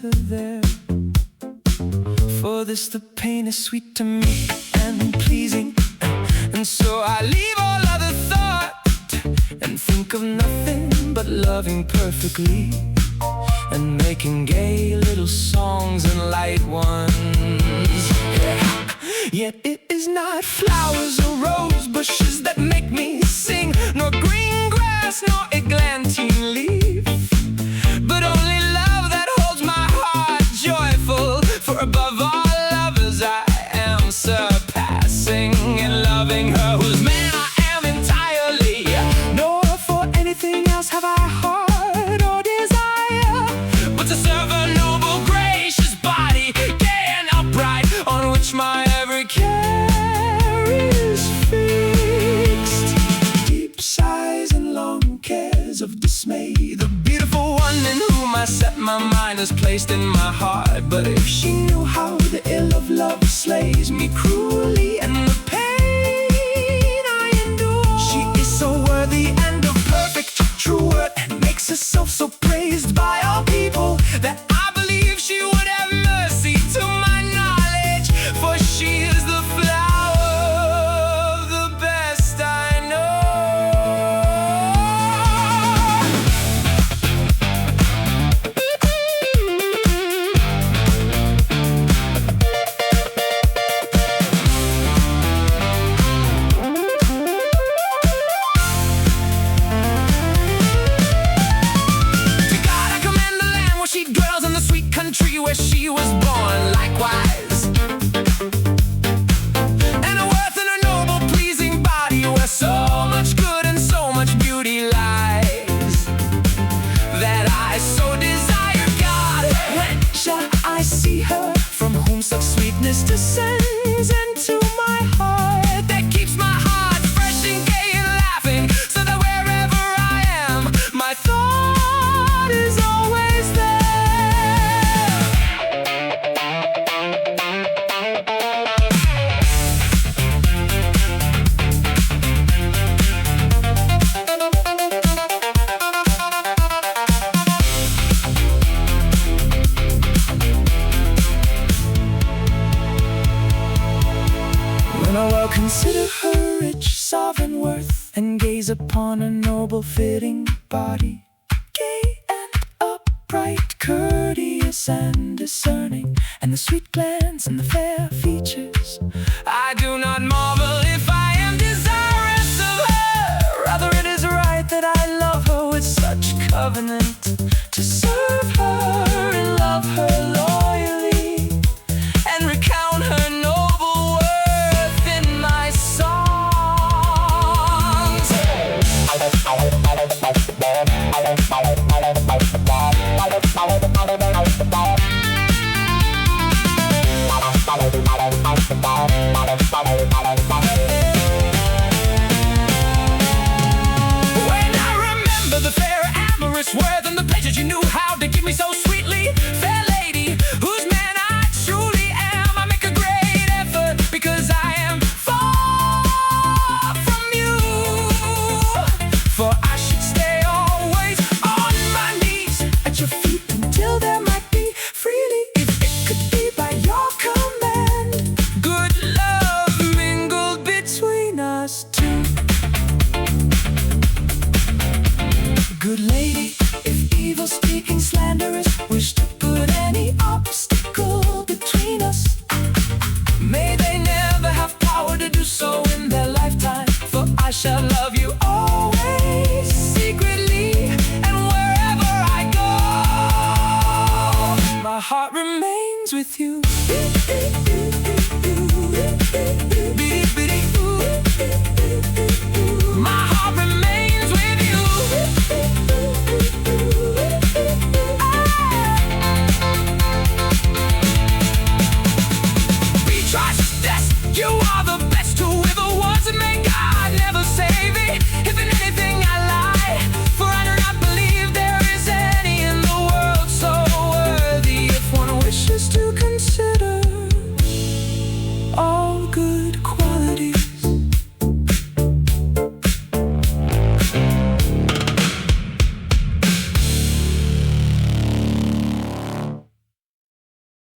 enter there. For this the pain is sweet to me and pleasing, and so I leave all other thought and think of nothing but loving perfectly and making gay little songs and light ones. Yet it is not flowers or rose bushes that make me sing, nor green grass, nor eglantine leaf, but only love that holds my heart joyful. For above all lovers I am surpassing in loving her whose man I am entirely, nor for anything else have I heart or desire but to serve a noble, gracious body, gay and upright, on which my every care is fixed. Deep sighs and long cares of dismay, the beautiful one in whom I set my mind is placed in my heart. But if she knew how the ill of love slays me cruelly, and the pain I endure, she is so worthy and of perfect true worth, and makes herself so praised by all people, that I believe she would have mercy to my knowledge. For she is the flower of the best I know. To God I commend the land where she dwells, in the sweet country where she was born. Likewise, and a worth in a noble, pleasing body, where so much good and so much beauty lies, that I so desire, God, when shall I see her, from whom such sweetness descends into my heart, that keeps my heart fresh and gay and laughing, so that wherever I am, my thought is always there. When I well consider her rich sovereign worth, and gaze upon her noble fitting body, gay and upright, courteous and discerning, and the sweet glance and the fair features, I do not marvel if I am desirous of her. Rather it is right that I love her with such covenant, to serve her and love her loyally, and recount her noble worth in my songs. When I remember the fair amorous worth and the pleasures you knew how to give me so sweetly, fair lady, whose man I truly am, I make a great effort, because I am far from you. For I should stay always on my knees at your feet, until there might be freely, if it could be by your command, good love mingled between us two. Good lady, if evil-speaking slanderers wish to put any obstacle between us, may they never have power to do so in their lifetime, for I shall love you always, secretly, and wherever I go, my heart remains with you. My heart remains with you. Be trust, yes, you are the best who ever was, and may God never say